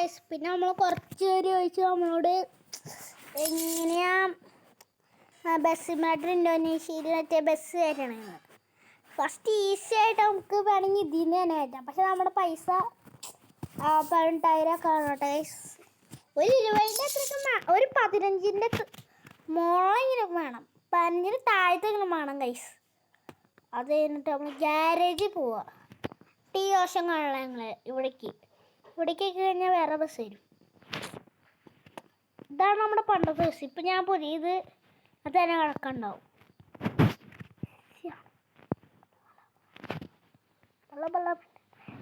Guys. പിന്നെ നമ്മൾ കുറച്ച് പേര് ചോദിച്ചു നമ്മളോട് എങ്ങനെയാ ബസ് ഇന്തോനേഷ്യയിൽ മറ്റേ ബസ് കയറ്റണമെന്ന്. ഫസ്റ്റ് ഈസി ആയിട്ട് നമുക്ക് വേണമെങ്കിൽ ഇതിൽ നിന്ന് തന്നെ കയറ്റാം. പക്ഷെ നമ്മുടെ പൈസ 18,000 കാണട്ടെ ഗൈസ്. ഒരു 20ൻ്റെ അത്രയ്ക്ക് ഒരു 15ൻ്റെ മോളെങ്കിലും വേണം. 15ന് താഴത്തെങ്കിലും വേണം ഗൈസ്. അത് കഴിഞ്ഞിട്ട് നമ്മൾ ഗ്യാരേജിൽ പോവുക. ഈ വർഷം കാണണം ഞങ്ങൾ ഇവിടേക്ക് കഴിഞ്ഞാൽ വേറെ ബസ് വരും. ഇതാണ് നമ്മുടെ പണ്ടത്തെ ബസ്. ഇപ്പം ഞാൻ പുതിയത് അത് തന്നെ കിടക്കണ്ടാവും.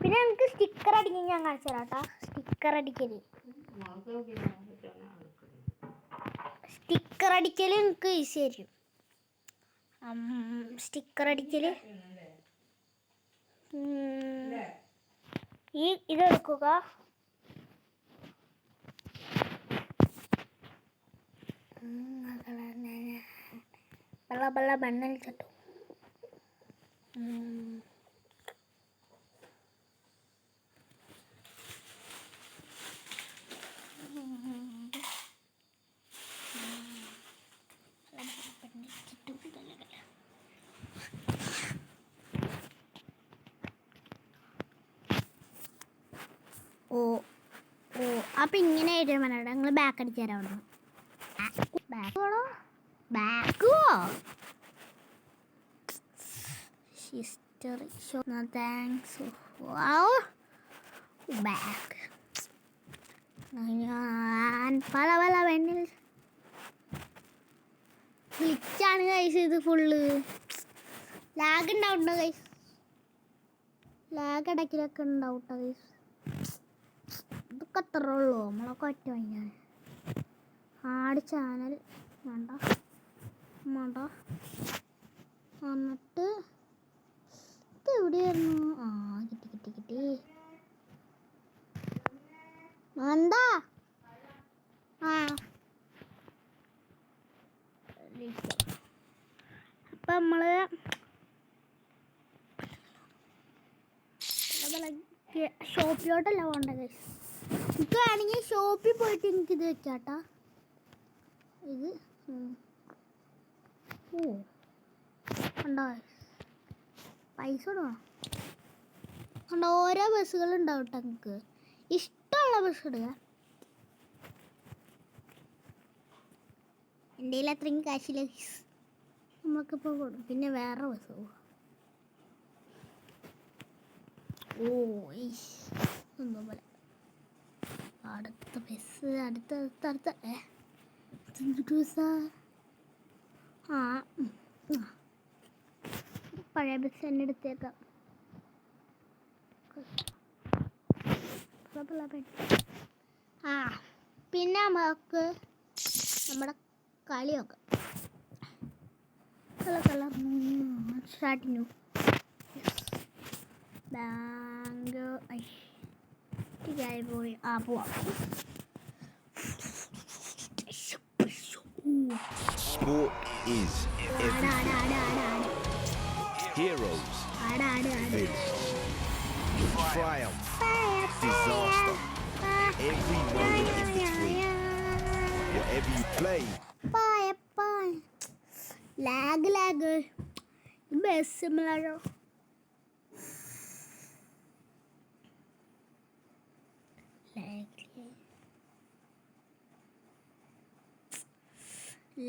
പിന്നെ നമുക്ക് സ്റ്റിക്കർ അടിക്കാൻ ഞാൻ കാണിച്ചു തരാം കേട്ടോ. സ്റ്റിക്കർ അടിക്കൽ നിങ്ങൾക്ക് ഈസി ആയിരിക്കും. സ്റ്റിക്കർ അടിക്കൽ ഇതെടുക്കുക. വെള്ള ബണ്ണൽ ചട്ടു. അപ്പം ഇങ്ങനെ ആയിട്ട് വേണം. നിങ്ങൾ ബാക്ക് അടിച്ചു തരാം. അവിടെ ബാക്കോ ഹിസ്റ്ററി ഷോ. താങ്ക്സ്. ബാക്ക് ഞാൻ പല വെണ്ണിൽ ഗ്ലിച്ചാണ് ഗൈസ്. ഇത് ഫുള്ള് ലാഗ് ഉണ്ടാവുണ്ടോ ഗൈസ്? ലാഗ് ഇടയ്ക്കിലൊക്കെ ഉണ്ടാവട്ടോ ഗൈസ്. ഇതൊക്കെ അത്ര ഉള്ളൂ. നമ്മളൊക്കെ ഒറ്റ വാങ്ങിയാണ്. ആട് ചാനൽ വേണ്ട എന്നിട്ട് ഇത് എവിടെയായിരുന്നു? കിട്ടി എന്താ? അപ്പം നമ്മൾ ഷോപ്പിലോട്ടല്ല പോകണ്ട ഗൈസ്. എനിക്ക് വേണമെങ്കിൽ ഷോപ്പിൽ പോയിട്ട് എനിക്കിത് വെക്കാട്ടാ. ഇത് ഉണ്ടോ പൈസ ഇടണം. കണ്ടോ ഓരോ ബസ്സുകളുണ്ടാവും കേട്ടോ. നിങ്ങൾക്ക് ഇഷ്ടമുള്ള ബസ് ഇടുക. എൻ്റെ കയ്യിൽ അത്രയും കാശില്ല. നമുക്കിപ്പോൾ കൊടുക്കും. പിന്നെ വേറെ ബസ് പോവാം. ഒന്നും പോലെ അടുത്ത ബസ് അടുത്ത പഴയ ബസ് തന്നെ എടുത്തേക്കാം. പിന്നെ നമുക്ക് നമ്മുടെ കളിയൊക്കെ കളർ സ്റ്റാർട്ടിങ്ങു ബാങ്ക് പോയി പോവാം. Sport is everything. Heroes, villains, triumph, disaster, every moment in between. Whatever you play. Lag. Best similar.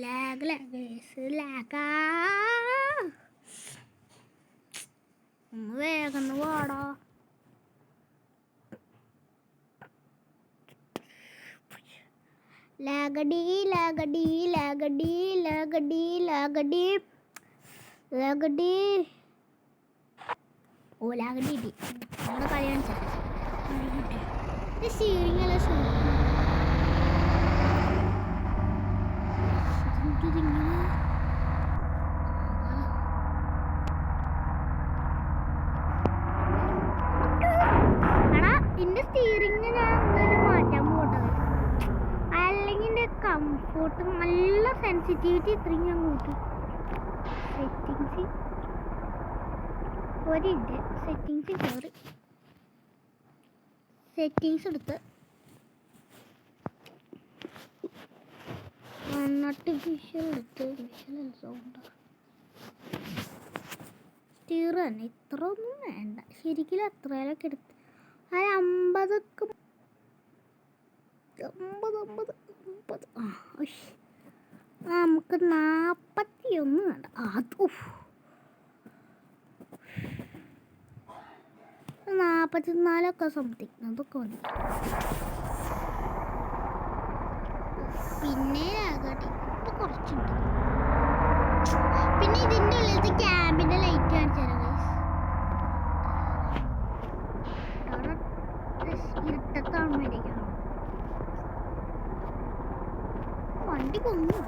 Lag. വേഗം വാടാ. ലാഗടി നമ്മുടെ കളിയാണ് സ്റ്റീറിംഗ് അല്ല. ഇതിൻ്റെ സ്റ്റിയറിംഗ് ഞാൻ എന്തായാലും മാറ്റാൻ പോകട്ടെ. അല്ലെങ്കിൽ എൻ്റെ കംഫോർട്ട് നല്ല സെൻസിറ്റിവിറ്റി ഇത്രയും ഞാൻ കൂട്ടി. സെറ്റിങ്സ് കയറി സെറ്റിങ്സ് എടുത്ത് ആർട്ടിഫിഷ്യൽ സൗണ്ട് സ്റ്റീർ തന്നെ ഇത്ര ഒന്നും വേണ്ട ശരിക്കും എത്രയിലൊക്കെ എടുത്ത് ആ 50 നമുക്ക് 41 വേണ്ട അത് 44 സംതിങ് അതൊക്കെ മതി പിന്നെ ആകട്ടെ ഇത് കുറച്ചുണ്ട് പിന്നെ ഇതിൻ്റെ ഉള്ളിലത്തെ ക്യാമ്പിൻ്റെ ലൈറ്റ് കാണിച്ചു തരാം ഇരുട്ടത്താണ് മേടിക്കണം വണ്ടി കൊന്നു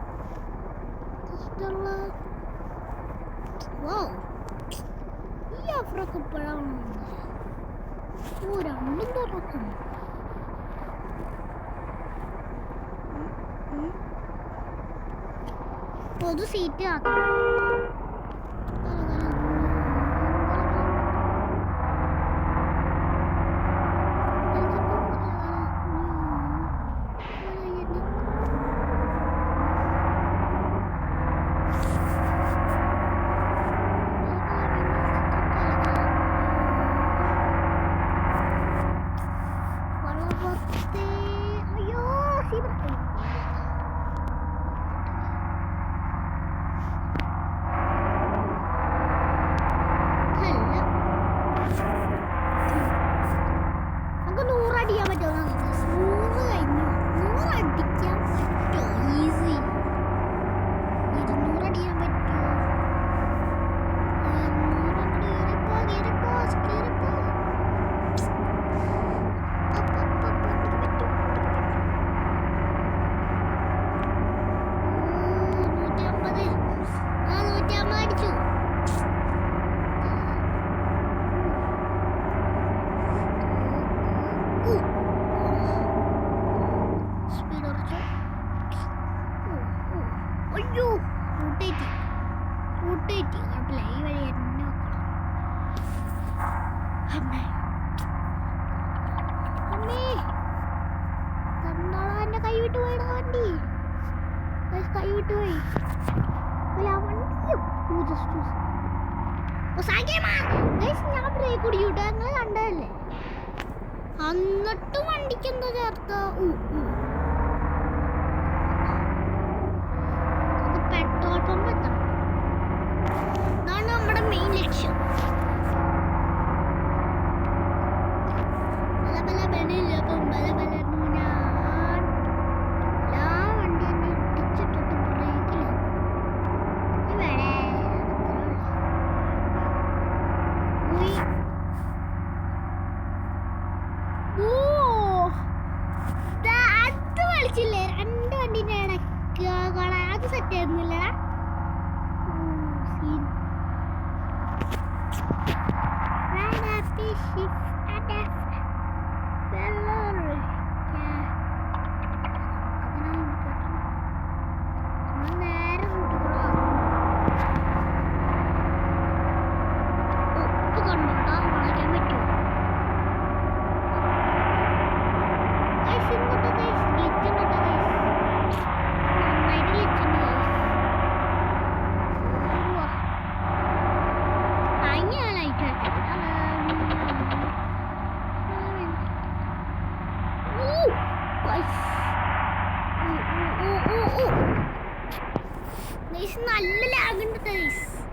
ഈ ഓഫറൊക്കെ ഇപ്പോഴാണ് രണ്ടും തുറക്കുന്നു പൊതു സീറ്റ് ആക്കണം കണ്ടല്ലേ എന്നിട്ടും വണ്ടിക്ക് എന്താ ചേർത്ത പെട്രോൾ പമ്പ് എത്തണം അതാണ് നമ്മുടെ മെയിൻ ലക്ഷ്യം നല്ല ലാഗുണ്ട് ഗൈസ്